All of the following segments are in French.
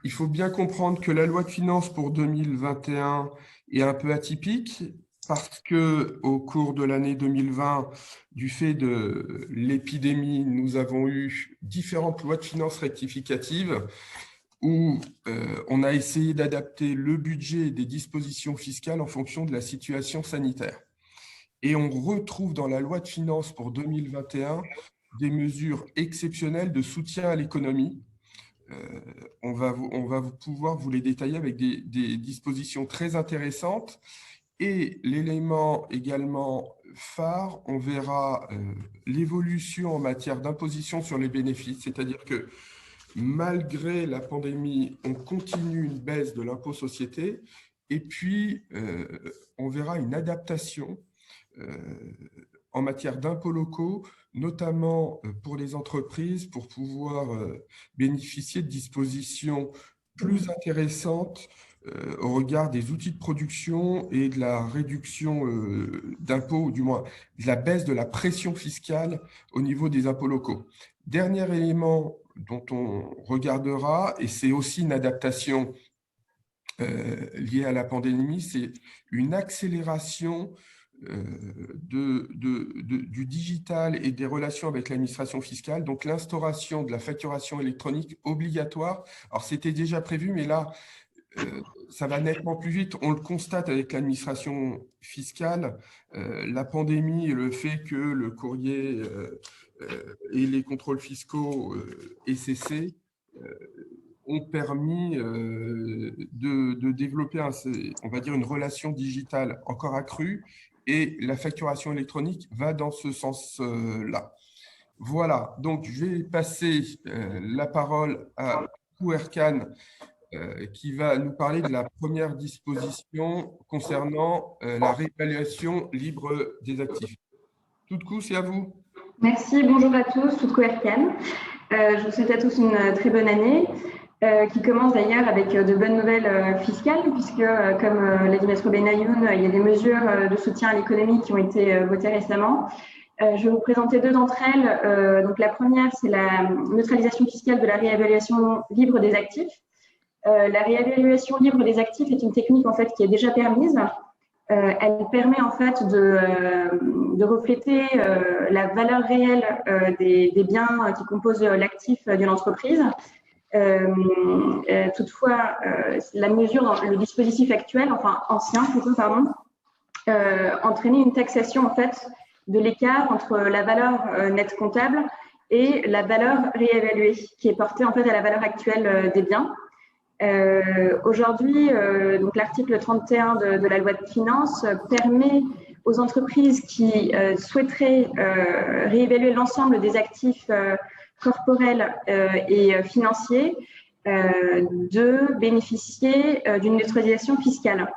il faut bien comprendre que la loi de finances pour 2021 est un peu atypique parce que au cours de l'année 2020, du fait de l'épidémie, nous avons eu différentes lois de finances rectificatives où on a essayé d'adapter le budget et des dispositions fiscales en fonction de la situation sanitaire. Et on retrouve dans la loi de finances pour 2021 des mesures exceptionnelles de soutien à l'économie. On va pouvoir vous les détailler avec des dispositions très intéressantes. Et l'élément également phare, on verra l'évolution en matière d'imposition sur les bénéfices, c'est-à-dire que malgré la pandémie, on continue une baisse de l'impôt société et puis on verra une adaptation en matière d'impôts locaux, notamment pour les entreprises, pour pouvoir bénéficier de dispositions plus intéressantes au regard des outils de production et de la réduction d'impôts, ou du moins de la baisse de la pression fiscale au niveau des impôts locaux. Dernier élément dont on regardera, et c'est aussi une adaptation liée à la pandémie, c'est une accélération du digital et des relations avec l'administration fiscale, donc l'instauration de la facturation électronique obligatoire. Alors, c'était déjà prévu, mais là, ça va nettement plus vite. On le constate avec l'administration fiscale. La pandémie et le fait que le courrier et les contrôles fiscaux aient cessé ont permis de développer, on va dire, une relation digitale encore accrue, et la facturation électronique va dans ce sens-là. Voilà, donc je vais passer la parole à Erkan qui va nous parler de la première disposition concernant la réévaluation libre des actifs. Tout de coup, c'est à vous. Merci, bonjour à tous, Toutko Erkan. Je vous souhaite à tous une très bonne année, qui commence d'ailleurs avec de bonnes nouvelles fiscales, puisque comme l'a dit Maître Benayoun, il y a des mesures de soutien à l'économie qui ont été votées récemment. Je vais vous présenter deux d'entre elles. Donc la première, c'est la neutralisation fiscale de la réévaluation libre des actifs. La réévaluation libre des actifs est une technique en fait qui est déjà permise. Elle permet en fait de refléter la valeur réelle des biens qui composent l'actif d'une entreprise. Toutefois, la mesure, le dispositif actuel, enfin ancien plutôt, pardon, entraînait une taxation en fait de l'écart entre la valeur nette comptable et la valeur réévaluée, qui est portée en fait à la valeur actuelle des biens. Aujourd'hui, donc l'article 31 de la loi de finances permet aux entreprises qui souhaiteraient réévaluer l'ensemble des actifs corporels et financiers de bénéficier d'une neutralisation fiscale.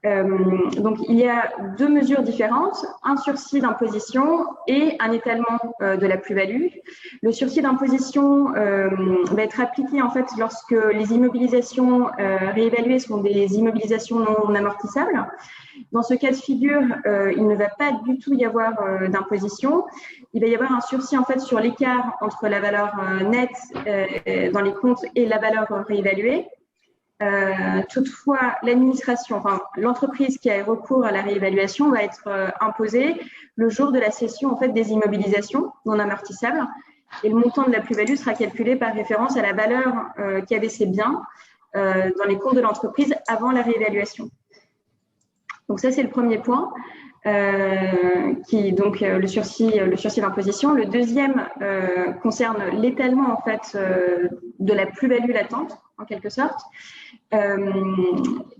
Donc, il y a deux mesures différentes, un sursis d'imposition et un étalement de la plus-value. Le sursis d'imposition va être appliqué en fait lorsque les immobilisations réévaluées sont des immobilisations non amortissables. Dans ce cas de figure, il ne va pas du tout y avoir d'imposition. Il va y avoir un sursis en fait sur l'écart entre la valeur nette dans les comptes et la valeur réévaluée. Toutefois, l'administration, enfin l'entreprise qui a recours à la réévaluation va être imposée le jour de la cession en fait des immobilisations non amortissables, et le montant de la plus-value sera calculé par référence à la valeur qu'avaient ces biens dans les comptes de l'entreprise avant la réévaluation. Donc ça, c'est le premier point, donc le sursis d'imposition. Le deuxième concerne l'étalement en fait de la plus-value latente, en quelque sorte.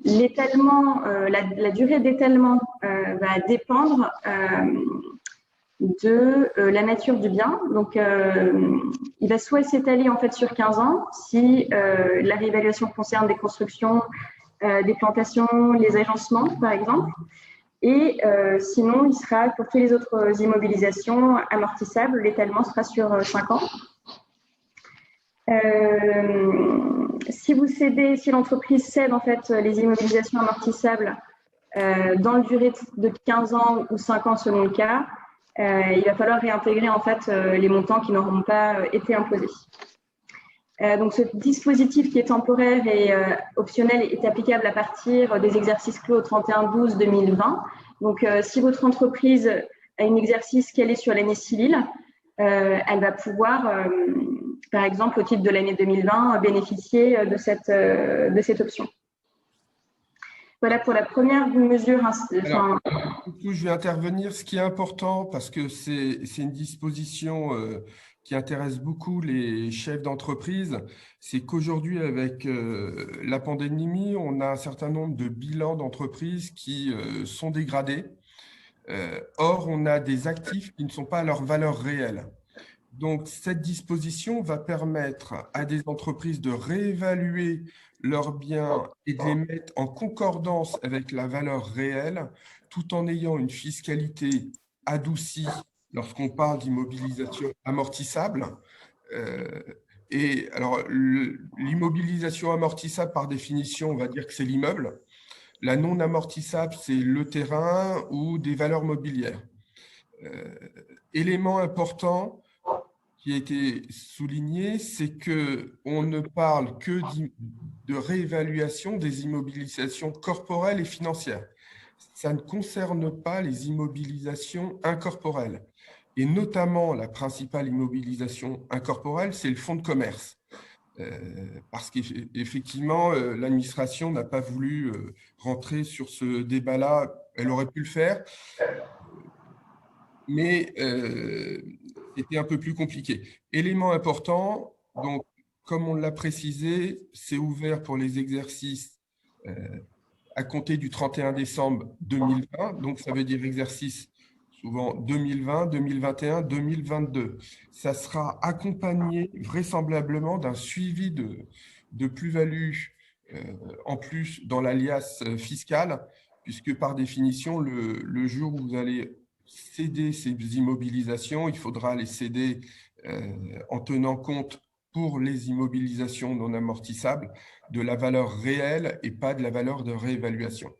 L'étalement, la durée d'étalement va dépendre de la nature du bien. Donc, il va soit s'étaler en fait sur 15 ans si la réévaluation concerne des constructions, des plantations, les agencements, par exemple. Et sinon, il sera pour toutes les autres immobilisations amortissables, l'étalement sera sur 5 ans. Si l'entreprise cède en fait les immobilisations amortissables dans le durée de 15 ans ou 5 ans selon le cas, il va falloir réintégrer en fait les montants qui n'auront pas été imposés. Donc, ce dispositif qui est temporaire et optionnel est applicable à partir des exercices clos au 31/12/2020. Donc, si votre entreprise a un exercice calé sur l'année civile, elle va pouvoir, par exemple, au titre de l'année 2020, bénéficier de cette option. Voilà pour la première mesure. Alors, du coup, je vais intervenir. Ce qui est important, parce que c'est une disposition qui intéresse beaucoup les chefs d'entreprise, c'est qu'aujourd'hui, avec la pandémie, on a un certain nombre de bilans d'entreprises qui sont dégradés. Or, on a des actifs qui ne sont pas à leur valeur réelle. Donc, cette disposition va permettre à des entreprises de réévaluer leurs biens et de les mettre en concordance avec la valeur réelle, tout en ayant une fiscalité adoucie lorsqu'on parle d'immobilisation amortissable. Et alors, l'immobilisation amortissable, par définition, on va dire que c'est l'immeuble. La non amortissable, c'est le terrain ou des valeurs mobilières. Élément important qui a été souligné, c'est qu'on ne parle que de réévaluation des immobilisations corporelles et financières. Ça ne concerne pas les immobilisations incorporelles. Et notamment, la principale immobilisation incorporelle, c'est le fonds de commerce. Parce qu'effectivement, l'administration n'a pas voulu rentrer sur ce débat-là. Elle aurait pu le faire, mais c'était un peu plus compliqué. Élément important, donc, comme on l'a précisé, c'est ouvert pour les exercices à compter du 31 décembre 2020. Donc, ça veut dire exercice souvent 2020, 2021, 2022. Ça sera accompagné vraisemblablement d'un suivi de plus-value en plus dans l'alias fiscal, puisque par définition, le jour où vous allez céder ces immobilisations, il faudra les céder en tenant compte pour les immobilisations non amortissables de la valeur réelle et pas de la valeur de réévaluation.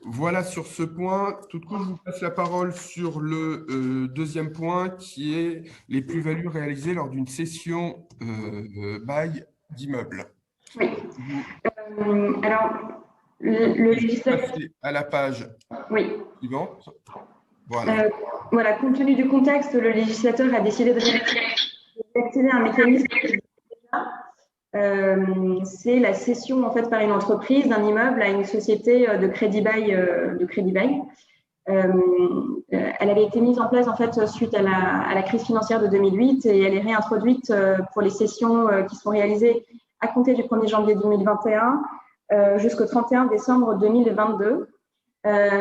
Voilà sur ce point. Tout de coup, je vous passe la parole sur le deuxième point qui est les plus-values réalisées lors d'une cession bail d'immeuble. Oui. Alors, le législateur… À la page suivante. Voilà. Voilà, compte tenu du contexte, le législateur a décidé d'activer un mécanisme. C'est la cession en fait par une entreprise d'un immeuble à une société de crédit bail. Elle avait été mise en place en fait suite à la crise financière de 2008 et elle est réintroduite pour les cessions qui sont réalisées à compter du 1er janvier 2021 jusqu'au 31 décembre 2022.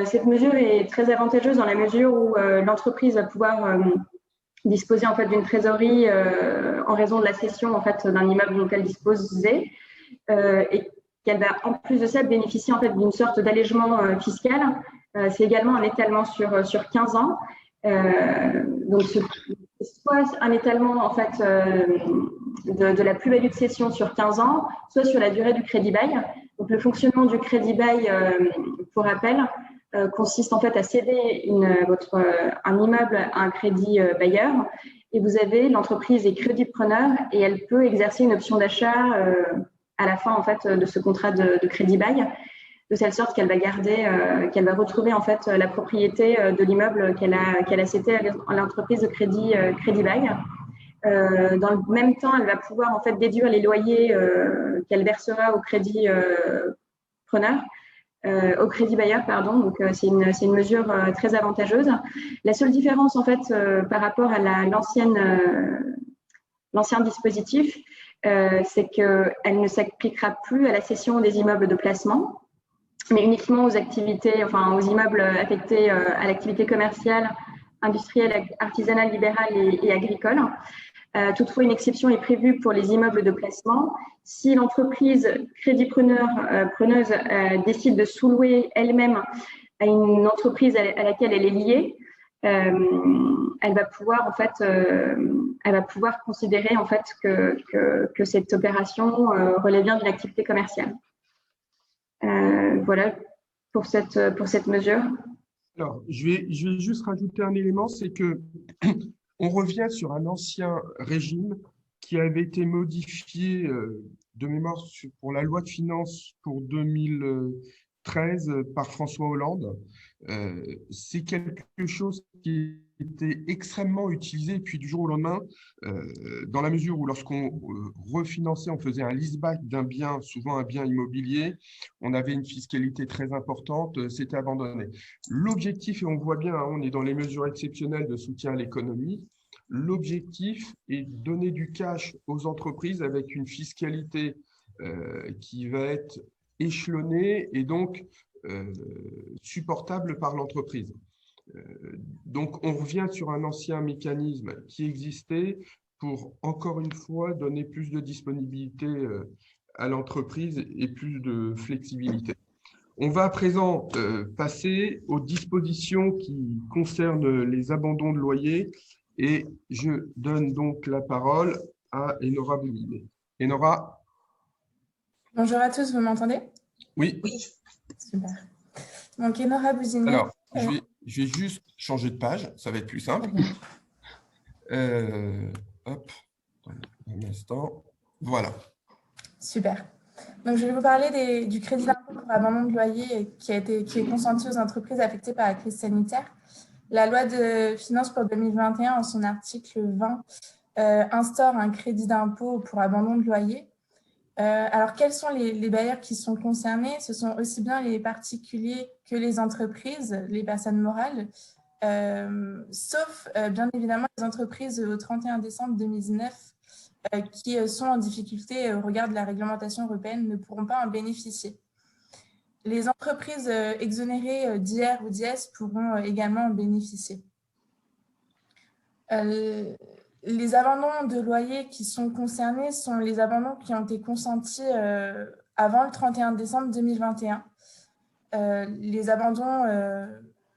Cette mesure est très avantageuse dans la mesure où l'entreprise va pouvoir disposer en fait d'une trésorerie en raison de la cession en fait d'un immeuble dont elle disposait et qu'elle va en plus de ça bénéficier en fait d'une sorte d'allègement fiscal. C'est également un étalement sur 15 ans. Donc soit un étalement en fait de la plus-value de cession sur 15 ans, soit sur la durée du crédit bail. Donc le fonctionnement du crédit bail, pour rappel, consiste en fait à céder un immeuble à un crédit bailleur et vous avez l'entreprise est crédit preneur et elle peut exercer une option d'achat à la fin en fait de ce contrat de crédit bail, de telle sorte qu'elle va garder, qu'elle va retrouver en fait la propriété de l'immeuble qu'elle a cédé à l'entreprise de crédit bail. Dans le même temps, elle va pouvoir en fait déduire les loyers qu'elle versera au crédit preneur. Au crédit bailleur, pardon. Donc, c'est une mesure très avantageuse. La seule différence, en fait, par rapport à l'ancien dispositif, c'est qu'elle ne s'appliquera plus à la cession des immeubles de placement, mais uniquement aux activités, enfin, aux immeubles affectés à l'activité commerciale, industrielle, artisanale, libérale et agricole. Toutefois, une exception est prévue pour les immeubles de placement. Si l'entreprise crédit preneuse décide de sous-louer elle-même à une entreprise à laquelle elle est liée, elle va pouvoir en fait, considérer en fait que cette opération relève bien d'une activité commerciale. Voilà pour cette mesure. Alors, je vais juste rajouter un élément, c'est que on revient sur un ancien régime qui avait été modifié de mémoire pour la loi de finances pour 2013 par François Hollande. C'est quelque chose qui était extrêmement utilisé, et puis du jour au lendemain, dans la mesure où lorsqu'on refinançait, on faisait un leaseback d'un bien, souvent un bien immobilier, on avait une fiscalité très importante, c'était abandonné. L'objectif, et on voit bien, hein, on est dans les mesures exceptionnelles de soutien à l'économie, l'objectif est de donner du cash aux entreprises avec une fiscalité qui va être échelonnée et donc supportable par l'entreprise. Donc, on revient sur un ancien mécanisme qui existait pour, encore une fois, donner plus de disponibilité à l'entreprise et plus de flexibilité. On va à présent passer aux dispositions qui concernent les abandons de loyer et je donne donc la parole à Enora Boulinet. Enora? Bonjour à tous, vous m'entendez? Oui. Super. Donc, Enora Bouzinet. Alors, je vais juste changer de page, ça va être plus simple. Hop, un instant. Voilà. Super. Donc, je vais vous parler du crédit d'impôt pour abandon de loyer qui est consenti aux entreprises affectées par la crise sanitaire. La loi de finances pour 2021, en son article 20, instaure un crédit d'impôt pour abandon de loyer. Alors, quels sont les bailleurs qui sont concernés? Ce sont aussi bien les particuliers que les entreprises, les personnes morales, sauf bien évidemment les entreprises au 31 décembre 2019 qui sont en difficulté au regard de la réglementation européenne ne pourront pas en bénéficier. Les entreprises exonérées d'IR ou d'IS pourront également en bénéficier. Les abandons de loyers qui sont concernés sont les abandons qui ont été consentis avant le 31 décembre 2021. Les abandons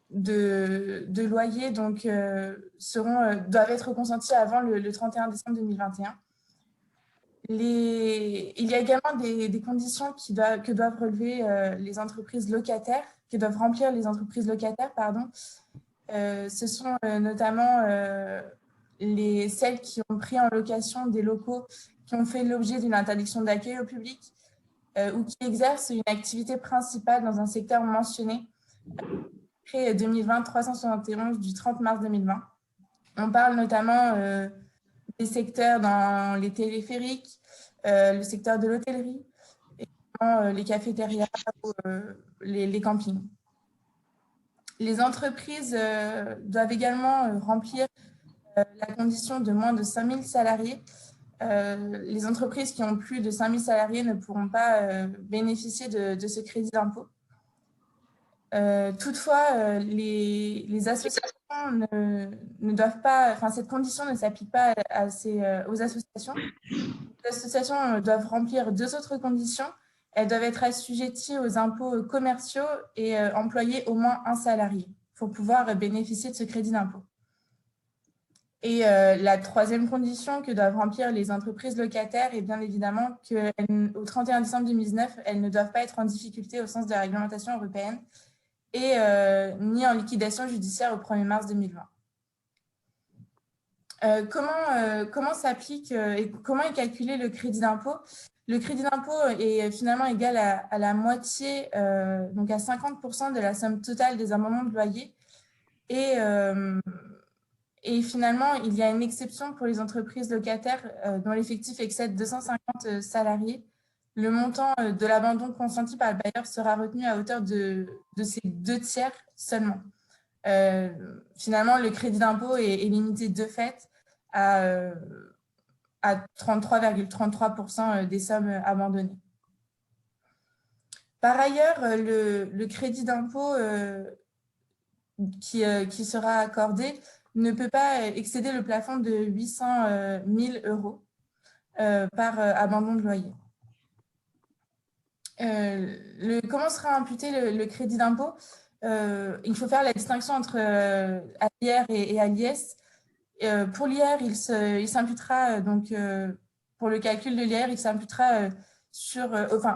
de loyers donc, doivent être consentis avant le 31 décembre 2021. Il y a également des conditions que doivent relever les entreprises locataires, que doivent remplir les entreprises locataires, pardon. Ce sont notamment celles qui ont pris en location des locaux qui ont fait l'objet d'une interdiction d'accueil au public ou qui exercent une activité principale dans un secteur mentionné, décret 2020-371 du 30 mars 2020. On parle notamment des secteurs dans les téléphériques, le secteur de l'hôtellerie, et les cafétérias ou les campings. Les entreprises doivent également remplir la condition de moins de 5 000 salariés. Les entreprises qui ont plus de 5 000 salariés ne pourront pas bénéficier de ce crédit d'impôt. Toutefois, les associations ne doivent pas, enfin, cette condition ne s'applique pas aux associations. Les associations doivent remplir deux autres conditions. Elles doivent être assujetties aux impôts commerciaux et employer au moins un salarié pour pouvoir bénéficier de ce crédit d'impôt. Et la troisième condition que doivent remplir les entreprises locataires est bien évidemment qu'au 31 décembre 2019, elles ne doivent pas être en difficulté au sens de la réglementation européenne et ni en liquidation judiciaire au 1er mars 2020. Comment s'applique et comment est calculé le crédit d'impôt? Le crédit d'impôt est finalement égal à la moitié, donc à 50% de la somme totale des abandons de loyer. Et finalement, il y a une exception pour les entreprises locataires dont l'effectif excède 250 salariés. Le montant de l'abandon consenti par le bailleur sera retenu à hauteur de ces 2/3 seulement. Finalement, le crédit d'impôt est limité de fait à 33,33% des sommes abandonnées. Par ailleurs, le crédit d'impôt qui sera accordé ne peut pas excéder le plafond de 800 000 € par abandon de loyer. Comment sera imputé le crédit d'impôt? Il faut faire la distinction entre à l'IR et à l'IS. Pour l'IR, il s'imputera, donc pour le calcul de l'IR, il s'imputera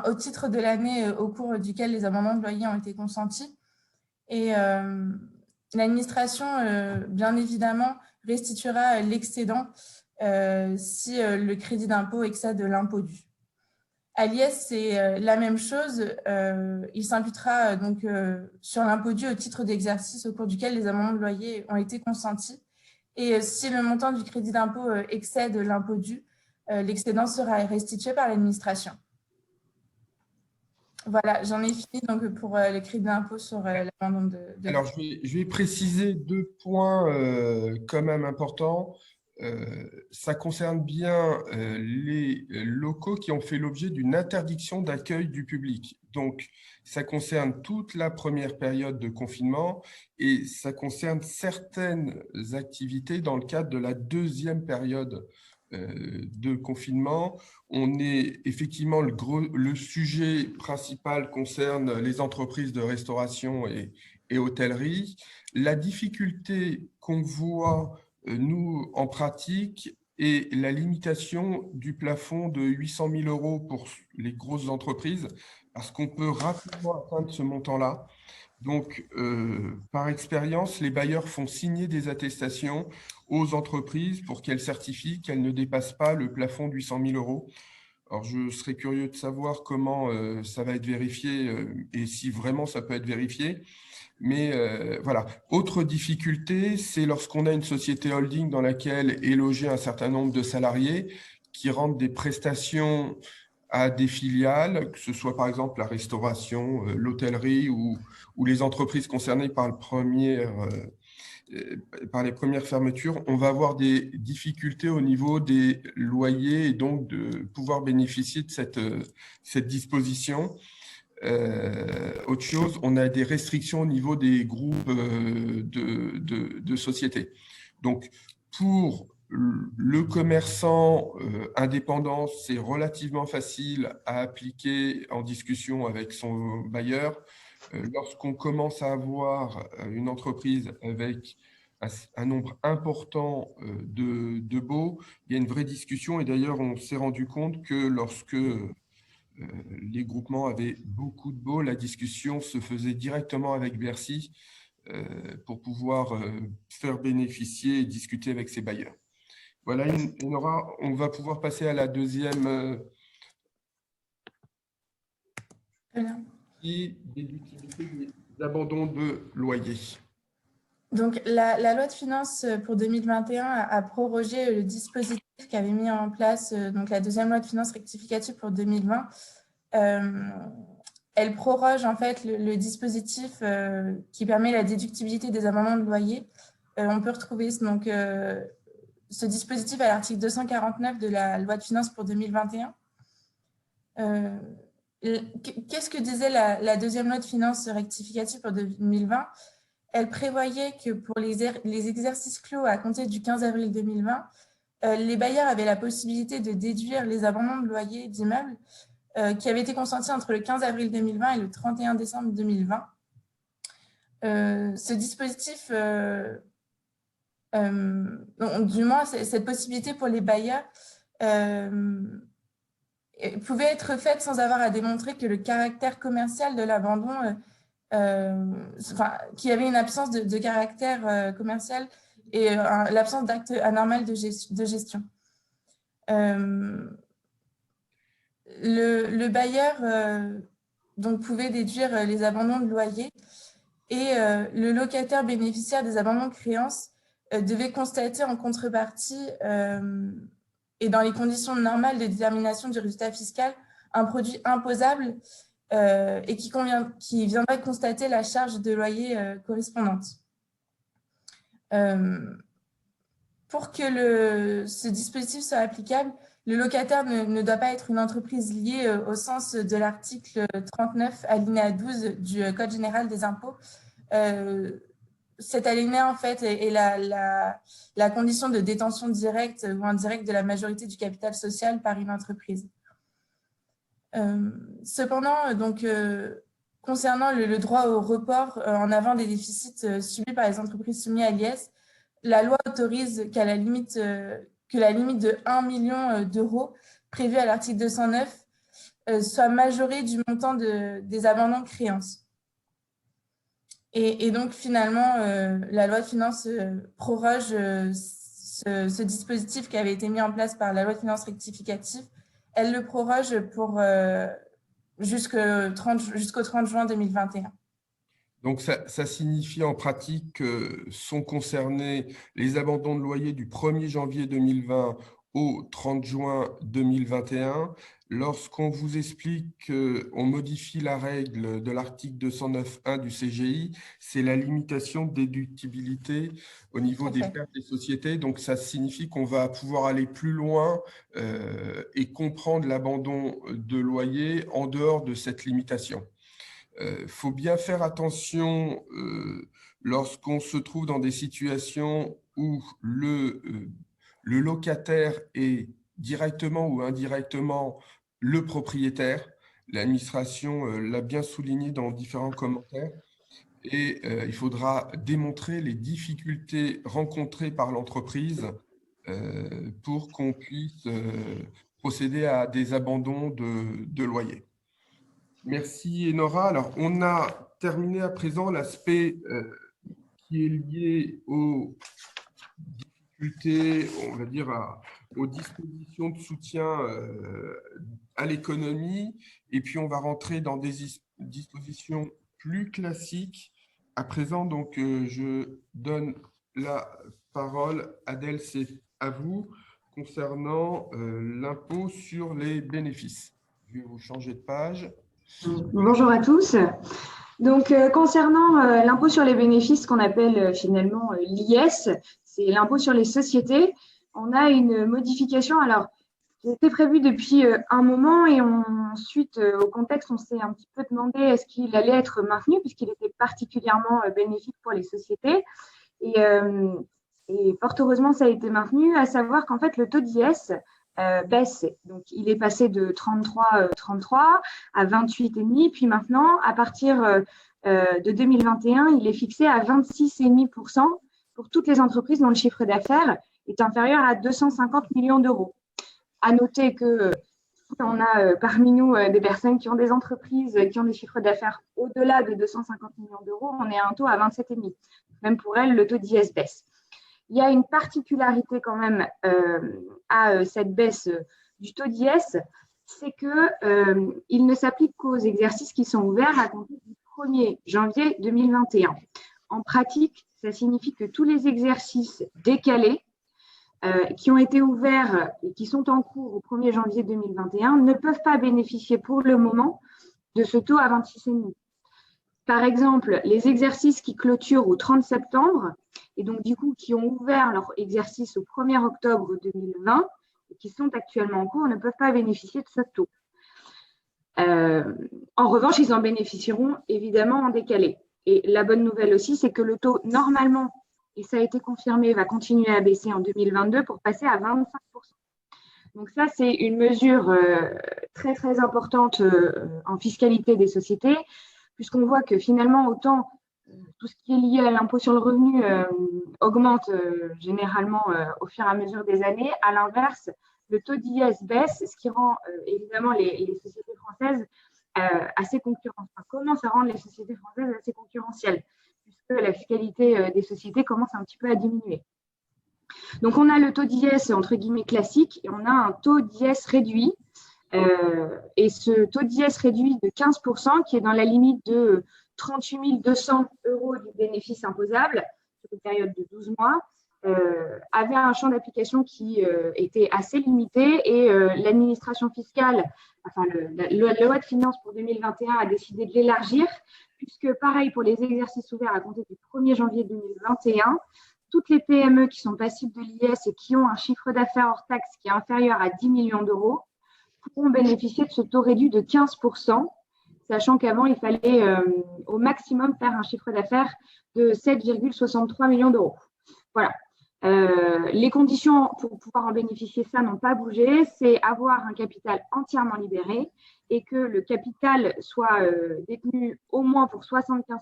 au titre de l'année au cours duquel les abandons de loyer ont été consentis. Et l'administration, bien évidemment, restituera l'excédent si le crédit d'impôt excède l'impôt dû. À l'IS, c'est la même chose. Il s'imputera donc sur l'impôt dû au titre d'exercice au cours duquel les amendements de loyer ont été consentis. Et si le montant du crédit d'impôt excède l'impôt dû, l'excédent sera restitué par l'administration. Voilà, j'en ai fini donc pour le crédit d'impôt sur l'abandon de... Alors, je vais préciser 2 points quand même importants. Ça concerne bien les locaux qui ont fait l'objet d'une interdiction d'accueil du public. Donc, ça concerne toute la première période de confinement et ça concerne certaines activités dans le cadre de la deuxième période de confinement. On est effectivement, le sujet principal concerne les entreprises de restauration et hôtellerie. La difficulté qu'on voit nous, en pratique, et la limitation du plafond de 800 000 € pour les grosses entreprises, parce qu'on peut rapidement atteindre ce montant-là. Donc, par expérience, les bailleurs font signer des attestations aux entreprises pour qu'elles certifient qu'elles ne dépassent pas le plafond de 800 000 €. Alors, je serais curieux de savoir comment ça va être vérifié et si vraiment ça peut être vérifié. Mais voilà. Autre difficulté, c'est lorsqu'on a une société holding dans laquelle est logé un certain nombre de salariés qui rendent des prestations à des filiales, que ce soit par exemple la restauration, l'hôtellerie ou les entreprises concernées par les premières fermetures. On va avoir des difficultés au niveau des loyers et donc de pouvoir bénéficier de cette disposition. Autre chose, on a des restrictions au niveau des groupes de sociétés. Donc, pour le commerçant indépendant, c'est relativement facile à appliquer en discussion avec son bailleur. Lorsqu'on commence à avoir une entreprise avec un nombre important de baux, il y a une vraie discussion. Et d'ailleurs, on s'est rendu compte que lorsque les groupements avaient beaucoup de baux, la discussion se faisait directement avec Bercy pour pouvoir faire bénéficier et discuter avec ses bailleurs. Voilà, on va pouvoir passer à la deuxième des déductibilités des abandons de loyer. Donc, la loi de finances pour 2021 a prorogé le dispositif qu'avait mis en place donc la deuxième loi de finances rectificative pour 2020. Elle proroge en fait le dispositif qui permet la déductibilité des abandons de loyer. On peut retrouver donc, ce dispositif à l'article 249 de la loi de finances pour 2021. Qu'est-ce que disait la deuxième loi de finances rectificative pour 2020 ? Elle prévoyait que pour les exercices clos à compter du 15 avril 2020, les bailleurs avaient la possibilité de déduire les abandons de loyer d'immeubles qui avaient été consentis entre le 15 avril 2020 et le 31 décembre 2020. Ce dispositif, du moins cette possibilité pour les bailleurs, pouvait être faite sans avoir à démontrer que le caractère commercial de l'abandon, qu'il y avait une absence de caractère commercial et l'absence d'acte anormal de gestion. Le bailleur donc, pouvait déduire les abandons de loyer et le locataire bénéficiaire des abandons de créances devait constater en contrepartie et dans les conditions normales de détermination du résultat fiscal un produit imposable et qui viendrait constater la charge de loyer correspondante. Pour que ce dispositif soit applicable, le locataire ne doit pas être une entreprise liée au sens de l'article 39, alinéa 12 du Code général des impôts. Cet alinéa, en fait, est la condition de détention directe ou indirecte de la majorité du capital social par une entreprise. Cependant, donc, concernant le droit au report en avant des déficits subis par les entreprises soumises à l'IS, la loi autorise que la limite de 1 million d'euros prévue à l'article 209 soit majorée du montant des abandons de créances. Et donc, finalement, la loi de finances proroge ce dispositif qui avait été mis en place par la loi de finances rectificative, elle le proroge pour jusqu'au 30 juin 2021. Donc, ça signifie en pratique que sont concernés les abandons de loyer du 1er janvier 2020 au 30 juin 2021. Lorsqu'on vous explique qu'on modifie la règle de l'article 209.1 du CGI, c'est la limitation de déductibilité au niveau des pertes des sociétés. Donc, ça signifie qu'on va pouvoir aller plus loin et comprendre l'abandon de loyer en dehors de cette limitation. Faut bien faire attention lorsqu'on se trouve dans des situations où le locataire est directement ou indirectement le propriétaire. L'administration l'a bien souligné dans différents commentaires. Et il faudra démontrer les difficultés rencontrées par l'entreprise pour qu'on puisse procéder à des abandons de loyer. Merci Enora. Alors, on a terminé à présent l'aspect qui est lié aux difficultés, on va dire aux dispositions de soutien à l'économie. Et puis, on va rentrer dans des dispositions plus classiques. À présent, donc, je donne la parole. Adèle, c'est à vous, concernant l'impôt sur les bénéfices. Je vais vous changer de page. Bonjour à tous. Donc, concernant l'impôt sur les bénéfices qu'on appelle finalement l'IS, c'est l'impôt sur les sociétés, on a une modification. Alors, c'était prévu depuis un moment et ensuite, au contexte, on s'est un petit peu demandé est-ce qu'il allait être maintenu puisqu'il était particulièrement bénéfique pour les sociétés. Et fort heureusement, ça a été maintenu, à savoir qu'en fait, le taux d'IS baisse. Donc, il est passé de 33 à 28,5. Puis maintenant, à partir de 2021, il est fixé à 26,5% pour toutes les entreprises dont le chiffre d'affaires est inférieur à 250 millions d'euros. À noter que on a parmi nous des personnes qui ont des entreprises qui ont des chiffres d'affaires au-delà de 250 millions d'euros, on est à un taux à 27,5. Même pour elles, le taux d'IS baisse. Il y a une particularité quand même à cette baisse du taux d'IS, c'est qu'il ne s'applique qu'aux exercices qui sont ouverts à compter du 1er janvier 2021. En pratique, ça signifie que tous les exercices décalés qui ont été ouverts et qui sont en cours au 1er janvier 2021 ne peuvent pas bénéficier pour le moment de ce taux à 26,5. Par exemple, les exercices qui clôturent au 30 septembre et donc du coup qui ont ouvert leur exercice au 1er octobre 2020 et qui sont actuellement en cours ne peuvent pas bénéficier de ce taux. En revanche, ils en bénéficieront évidemment en décalé. Et la bonne nouvelle aussi, c'est que le taux, normalement, et ça a été confirmé, va continuer à baisser en 2022 pour passer à 25%. Donc ça, c'est une mesure très, très importante en fiscalité des sociétés, puisqu'on voit que finalement, autant tout ce qui est lié à l'impôt sur le revenu augmente généralement au fur et à mesure des années. À l'inverse, le taux d'IS baisse, ce qui rend évidemment les sociétés françaises assez concurrentielles. Enfin, commence à rendre les sociétés françaises assez concurrentielles, puisque la fiscalité des sociétés commence un petit peu à diminuer. Donc, on a le taux d'IS entre guillemets classique et on a un taux d'IS réduit. Et ce taux d'IS réduit de 15%, qui est dans la limite de 38 200 euros du bénéfice imposable sur une période de 12 mois, avait un champ d'application qui était assez limité et l'administration fiscale, enfin la loi de finances pour 2021 a décidé de l'élargir, puisque pareil pour les exercices ouverts à compter du 1er janvier 2021, toutes les PME qui sont passibles de l'IS et qui ont un chiffre d'affaires hors taxe qui est inférieur à 10 millions d'euros pourront bénéficier de ce taux réduit de 15%, sachant qu'avant, il fallait au maximum faire un chiffre d'affaires de 7,63 millions d'euros. Voilà. Les conditions pour pouvoir en bénéficier, ça n'ont pas bougé. C'est avoir un capital entièrement libéré et que le capital soit détenu au moins pour 75%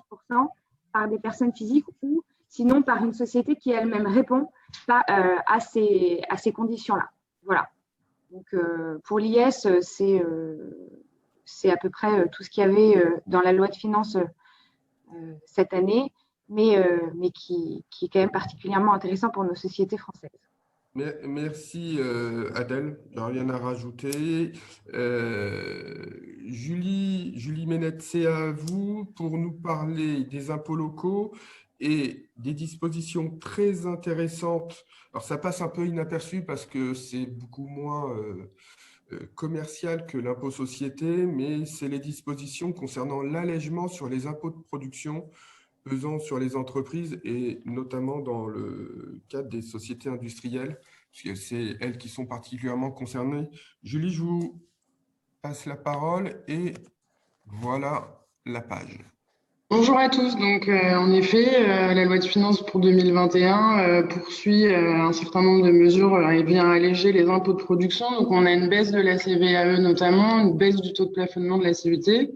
par des personnes physiques ou sinon par une société qui elle-même répond à ces conditions-là. Voilà. Donc, pour l'IS, c'est à peu près tout ce qu'il y avait dans la loi de finances cette année, mais qui est quand même particulièrement intéressant pour nos sociétés françaises. Merci Adèle, j'ai rien à rajouter. Julie Ménette, c'est à vous pour nous parler des impôts locaux et des dispositions très intéressantes. Alors ça passe un peu inaperçu parce que c'est beaucoup moins commercial que l'impôt société, mais c'est les dispositions concernant l'allègement sur les impôts de production pesant sur les entreprises et notamment dans le cadre des sociétés industrielles, puisque c'est elles qui sont particulièrement concernées. Julie, je vous passe la parole et voilà la page. Bonjour à tous. Donc, en effet, la loi de finances pour 2021 poursuit un certain nombre de mesures et vient alléger les impôts de production. Donc, on a une baisse de la CVAE notamment, une baisse du taux de plafonnement de la CET.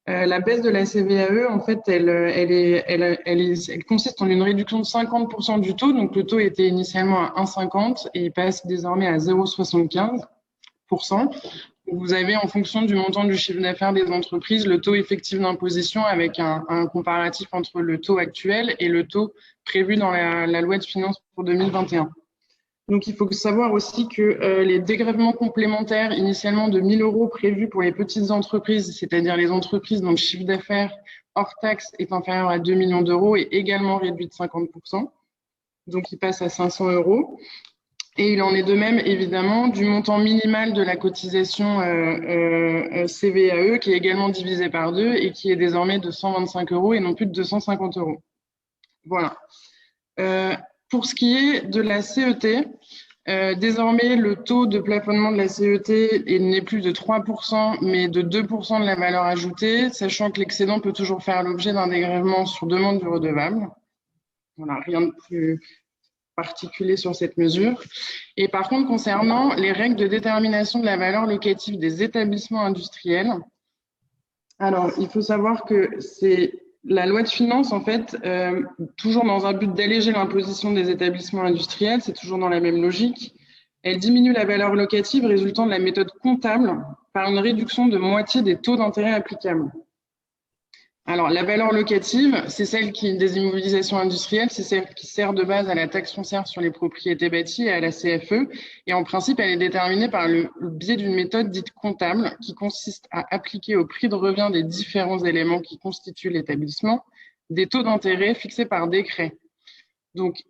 La baisse de la CVAE, en fait, elle consiste en une réduction de 50% du taux. Donc, le taux était initialement à 1,50 et il passe désormais à 0,75%. Vous avez, en fonction du montant du chiffre d'affaires des entreprises, le taux effectif d'imposition avec un comparatif entre le taux actuel et le taux prévu dans la loi de finances pour 2021. Donc, il faut savoir aussi que les dégrèvements complémentaires initialement de 1 000 € prévus pour les petites entreprises, c'est-à-dire les entreprises dont le chiffre d'affaires hors taxe est inférieur à 2 millions d'euros, est également réduit de 50%. Donc, il passe à 500 €. Et il en est de même, évidemment, du montant minimal de la cotisation CVAE, qui est également divisé par 2 et qui est désormais de 125 € et non plus de 250 €. Voilà. Pour ce qui est de la CET, désormais, le taux de plafonnement de la CET n'est plus de 3%, mais de 2% de la valeur ajoutée, sachant que l'excédent peut toujours faire l'objet d'un dégrèvement sur demande du redevable. Voilà, rien de plus particulier sur cette mesure. Et par contre, concernant les règles de détermination de la valeur locative des établissements industriels, alors il faut savoir que c'est la loi de finances, en fait, toujours dans un but d'alléger l'imposition des établissements industriels, c'est toujours dans la même logique. Elle diminue la valeur locative résultant de la méthode comptable par une réduction de moitié des taux d'intérêt applicables. Alors, la valeur locative, c'est celle des immobilisations industrielles, c'est celle qui sert de base à la taxe foncière sur les propriétés bâties et à la CFE. Et en principe, elle est déterminée par le biais d'une méthode dite comptable qui consiste à appliquer au prix de revient des différents éléments qui constituent l'établissement des taux d'intérêt fixés par décret. Donc,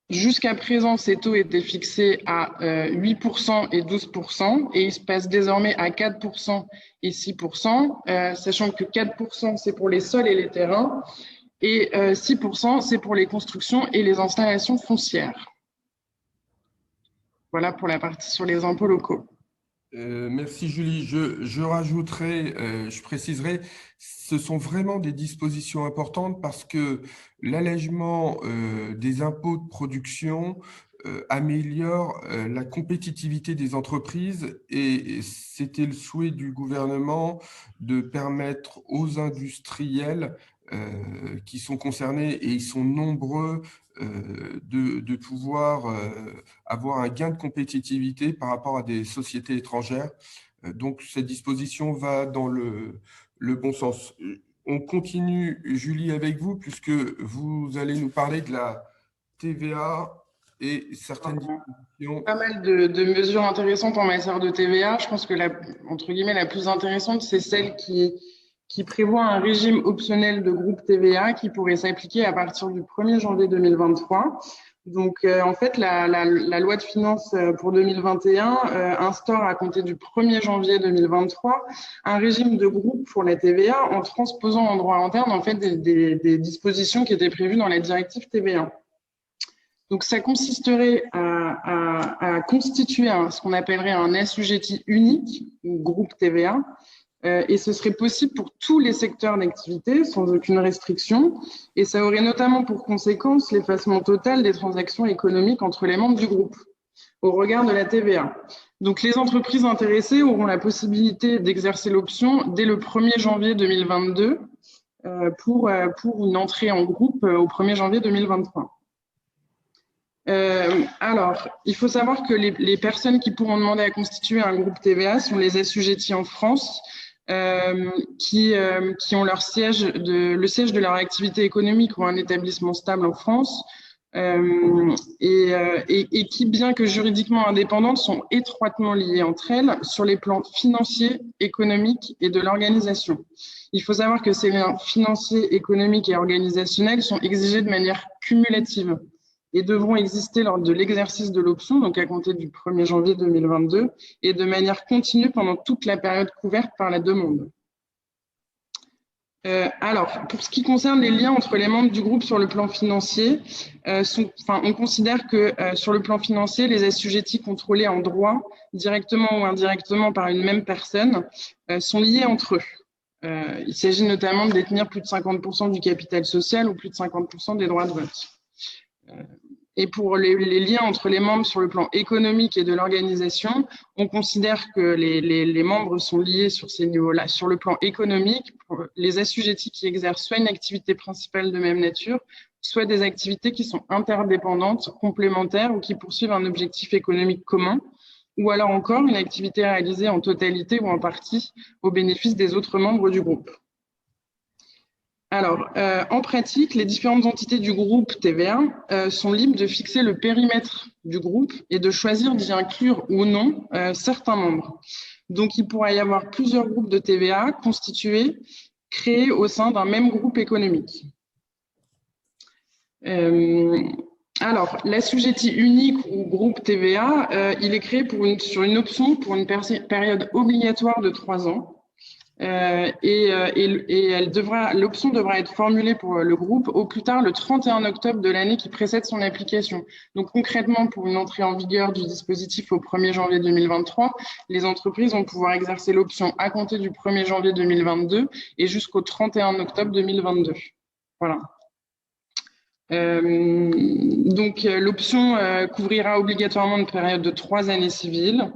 jusqu'à présent, ces taux étaient fixés à 8% et 12%, et ils se passent désormais à 4% et 6%, sachant que 4% c'est pour les sols et les terrains, et 6% c'est pour les constructions et les installations foncières. Voilà pour la partie sur les impôts locaux. Merci Julie. Je rajouterai, je préciserai, ce sont vraiment des dispositions importantes parce que l'allègement des impôts de production améliore la compétitivité des entreprises et c'était le souhait du gouvernement de permettre aux industriels qui sont concernés, et ils sont nombreux, de pouvoir avoir un gain de compétitivité par rapport à des sociétés étrangères. Donc, cette disposition va dans le bon sens. On continue, Julie, avec vous, puisque vous allez nous parler de la TVA et certaines dispositions. Pas mal de mesures intéressantes en matière de TVA. Je pense que entre guillemets, la plus intéressante, c'est celle qui prévoit un régime optionnel de groupe TVA qui pourrait s'appliquer à partir du 1er janvier 2023. Donc, en fait, la loi de finances pour 2021 instaure à compter du 1er janvier 2023 un régime de groupe pour la TVA en transposant en droit interne en fait des dispositions qui étaient prévues dans la directive TVA. Donc, ça consisterait à constituer ce qu'on appellerait un assujetti unique, ou groupe TVA, et ce serait possible pour tous les secteurs d'activité sans aucune restriction, et ça aurait notamment pour conséquence l'effacement total des transactions économiques entre les membres du groupe au regard de la TVA. Donc, les entreprises intéressées auront la possibilité d'exercer l'option dès le 1er janvier 2022 pour une entrée en groupe au 1er janvier 2023. Alors, il faut savoir que les personnes qui pourront demander à constituer un groupe TVA sont les assujettis en France qui ont le siège de leur activité économique ou un établissement stable en France, et qui, bien que juridiquement indépendantes, sont étroitement liées entre elles sur les plans financiers, économiques et de l'organisation. Il faut savoir que ces liens financiers, économiques et organisationnels sont exigés de manière cumulative et devront exister lors de l'exercice de l'option, donc à compter du 1er janvier 2022, et de manière continue pendant toute la période couverte par la demande. Alors, pour ce qui concerne les liens entre les membres du groupe sur le plan financier, on considère que sur le plan financier, les assujettis contrôlés en droit, directement ou indirectement par une même personne, sont liés entre eux. Il s'agit notamment de détenir plus de 50% du capital social ou plus de 50% des droits de vote. Et pour les liens entre les membres sur le plan économique et de l'organisation, on considère que les membres sont liés sur ces niveaux-là. Sur le plan économique, les assujettis qui exercent soit une activité principale de même nature, soit des activités qui sont interdépendantes, complémentaires ou qui poursuivent un objectif économique commun, ou alors encore une activité réalisée en totalité ou en partie au bénéfice des autres membres du groupe. Alors, en pratique, les différentes entités du groupe TVA sont libres de fixer le périmètre du groupe et de choisir d'y inclure ou non certains membres. Donc, il pourra y avoir plusieurs groupes de TVA constitués, créés au sein d'un même groupe économique. Alors, l'assujetti unique ou groupe TVA, il est créé sur une option pour une période obligatoire de 3 ans. L'option devra être formulée pour le groupe au plus tard le 31 octobre de l'année qui précède son application. Donc concrètement, pour une entrée en vigueur du dispositif au 1er janvier 2023, les entreprises vont pouvoir exercer l'option à compter du 1er janvier 2022 et jusqu'au 31 octobre 2022. Voilà. Donc l'option couvrira obligatoirement une période de 3 années civiles,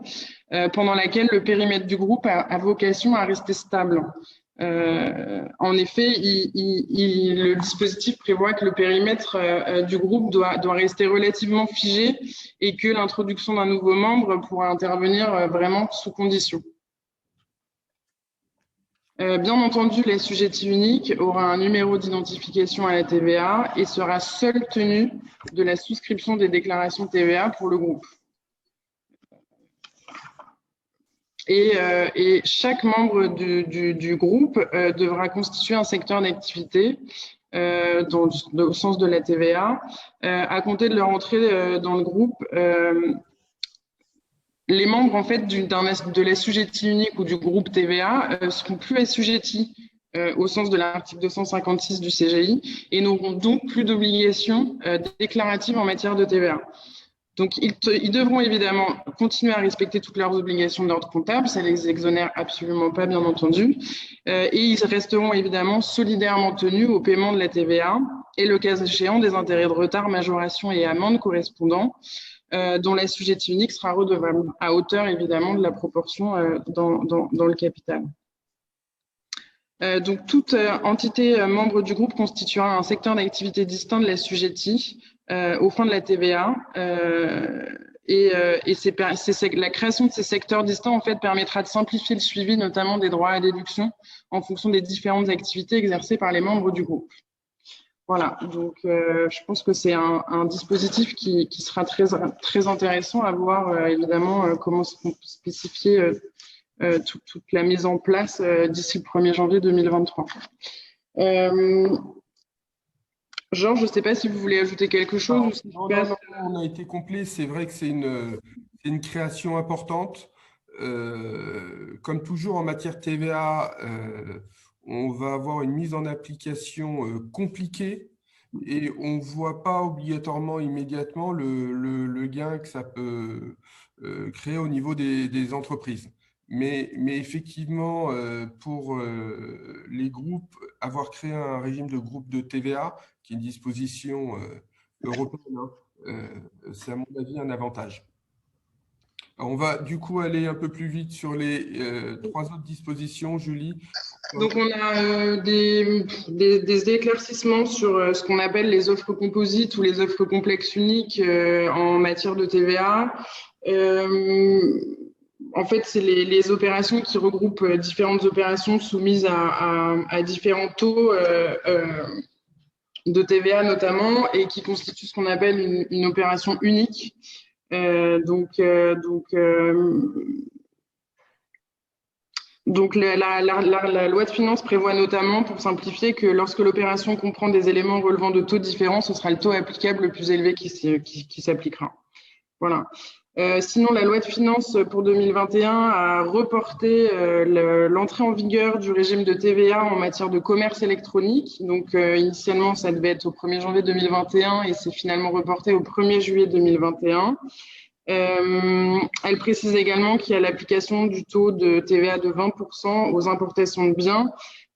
pendant laquelle le périmètre du groupe a vocation à rester stable. En effet, le dispositif prévoit que le périmètre du groupe doit rester relativement figé et que l'introduction d'un nouveau membre pourra intervenir vraiment sous condition. Bien entendu, l'assujetti unique aura un numéro d'identification à la TVA et sera seul tenu de la souscription des déclarations TVA pour le groupe. Et chaque membre du groupe devra constituer un secteur d'activité au sens de la TVA. À compter de leur entrée dans le groupe, les membres en fait de l'assujetti unique ou du groupe TVA seront plus assujettis au sens de l'article 256 du CGI et n'auront donc plus d'obligations déclaratives en matière de TVA. Donc, ils devront évidemment continuer à respecter toutes leurs obligations d'ordre comptable, ça ne les exonère absolument pas, bien entendu, et ils resteront évidemment solidairement tenus au paiement de la TVA et le cas échéant des intérêts de retard, majoration et amendes correspondants, dont l'assujetti unique sera redevable à hauteur évidemment de la proportion dans le capital. Donc, toute entité membre du groupe constituera un secteur d'activité distinct de l'assujetti aux fins de la TVA. La création de ces secteurs distincts en fait, permettra de simplifier le suivi, notamment des droits à déduction, en fonction des différentes activités exercées par les membres du groupe. Voilà, donc je pense que c'est un dispositif qui sera très intéressant à voir, évidemment, comment spécifier toute la mise en place d'ici le 1er janvier 2023. Georges, je ne sais pas si vous voulez ajouter quelque chose. Non, on a été complet. C'est vrai que c'est une création importante. Comme toujours en matière TVA, on va avoir une mise en application compliquée et on ne voit pas obligatoirement immédiatement le gain que ça peut créer au niveau des entreprises. Mais effectivement, pour les groupes, avoir créé un régime de groupe de TVA, qui est une disposition européenne, c'est à mon avis un avantage. Alors, on va du coup aller un peu plus vite sur les 3 autres dispositions, Julie. Donc, on a des éclaircissements sur ce qu'on appelle les offres composites ou les offres complexes uniques en matière de TVA. En fait, c'est les opérations qui regroupent différentes opérations soumises à différents taux de TVA notamment, et qui constitue ce qu'on appelle une opération unique. Donc, la loi de finances prévoit notamment, pour simplifier, que lorsque l'opération comprend des éléments relevant de taux différents, ce sera le taux applicable le plus élevé qui s'appliquera. Voilà. Sinon, la loi de finances pour 2021 a reporté l'entrée en vigueur du régime de TVA en matière de commerce électronique. Donc, initialement, ça devait être au 1er janvier 2021 et c'est finalement reporté au 1er juillet 2021. Elle précise également qu'il y a l'application du taux de TVA de 20% aux importations de biens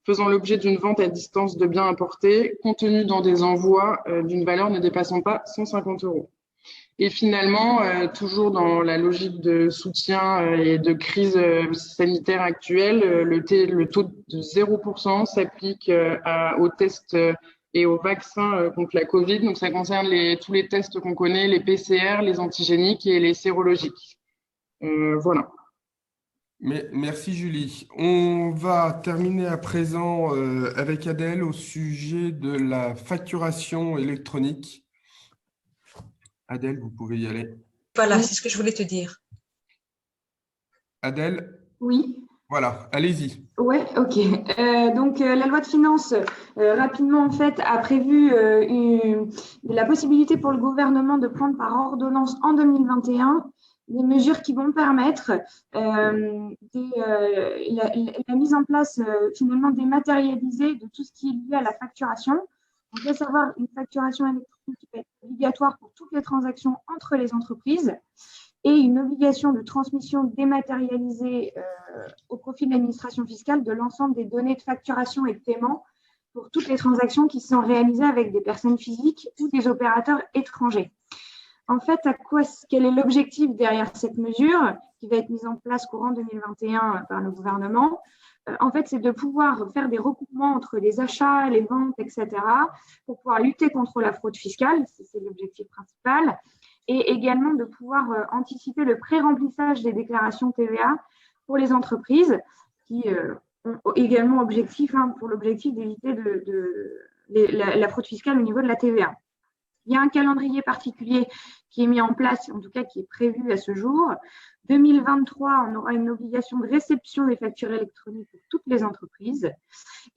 faisant l'objet d'une vente à distance de biens importés contenus dans des envois d'une valeur ne dépassant pas 150 €. Et finalement, toujours dans la logique de soutien et de crise sanitaire actuelle, le taux de 0% s'applique aux tests et aux vaccins contre la Covid. Donc, ça concerne tous les tests qu'on connaît, les PCR, les antigéniques et les sérologiques. Voilà. Merci Julie. On va terminer à présent avec Adèle au sujet de la facturation électronique. Adèle, vous pouvez y aller. Voilà, c'est ce que je voulais te dire. Adèle? Oui. Voilà, allez-y. Ouais, ok. Donc, la loi de finances, rapidement, en fait, a prévu la possibilité pour le gouvernement de prendre par ordonnance en 2021 des mesures qui vont permettre la mise en place finalement dématérialisée de tout ce qui est lié à la facturation. Donc, à savoir une facturation électronique qui va être obligatoire pour toutes les transactions entre les entreprises et une obligation de transmission dématérialisée au profit de l'administration fiscale de l'ensemble des données de facturation et de paiement pour toutes les transactions qui sont réalisées avec des personnes physiques ou des opérateurs étrangers. En fait, quel est l'objectif derrière cette mesure qui va être mise en place courant 2021 par le gouvernement? En fait, c'est de pouvoir faire des recoupements entre les achats, les ventes, etc., pour pouvoir lutter contre la fraude fiscale, c'est l'objectif principal, et également de pouvoir anticiper le pré-remplissage des déclarations TVA pour les entreprises qui ont également pour l'objectif d'éviter la fraude fiscale au niveau de la TVA. Il y a un calendrier particulier qui est mis en place, en tout cas qui est prévu à ce jour. 2023, on aura une obligation de réception des factures électroniques pour toutes les entreprises.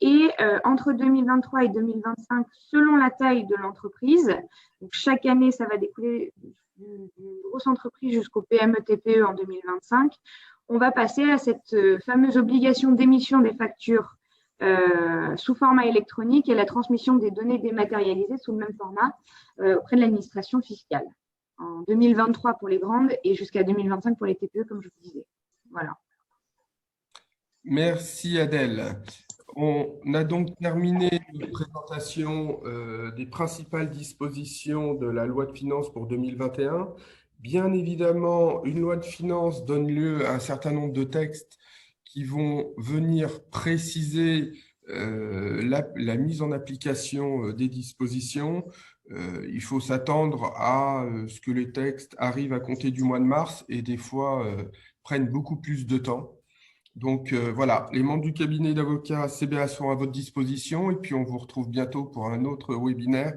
Et entre 2023 et 2025, selon la taille de l'entreprise, donc chaque année, ça va découler d'une grosse entreprise jusqu'au PME-TPE en 2025, on va passer à cette fameuse obligation d'émission des factures sous format électronique et la transmission des données dématérialisées sous le même format auprès de l'administration fiscale. En 2023 pour les grandes et jusqu'à 2025 pour les TPE, comme je vous disais. Voilà. Merci Adèle. On a donc terminé la présentation des principales dispositions de la loi de finances pour 2021. Bien évidemment, une loi de finances donne lieu à un certain nombre de textes qui vont venir préciser la mise en application des dispositions. Il faut s'attendre à ce que les textes arrivent à compter du mois de mars et des fois prennent beaucoup plus de temps. Donc voilà, les membres du cabinet d'avocats CBA sont à votre disposition et puis on vous retrouve bientôt pour un autre webinaire